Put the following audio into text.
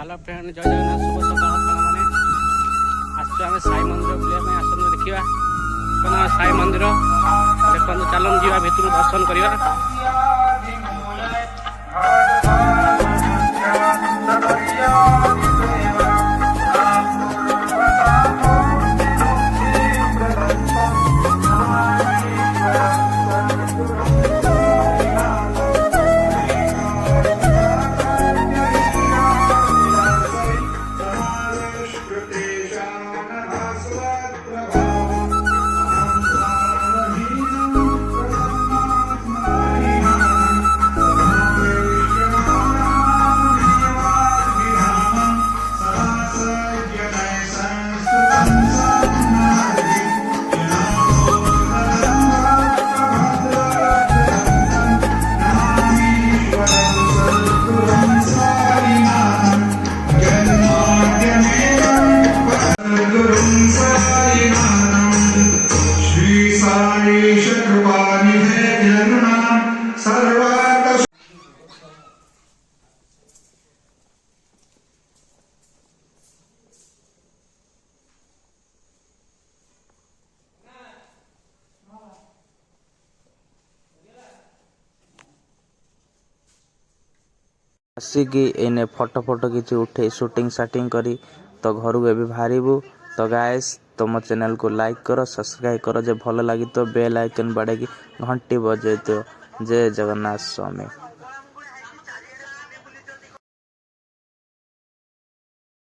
Hello friend जय जगन्नाथ शुभ सकाल मैंने आसु आम साई मंदिर बुलाया आसन देखा साई मंदिर देखो चलन जा भितर दर्शन करवा। आसिकी एने फोटो फोटो किसी उठे शूटिंग साटिंग करी तो घर को भी बाहरबू। तो गाइस तुम चैनल को लाइक करो सब्सक्राइब करो जे भल लगी तो बेल आइकन बाड़े की घंटी बजे तो जय जगन्नाथ स्वामी।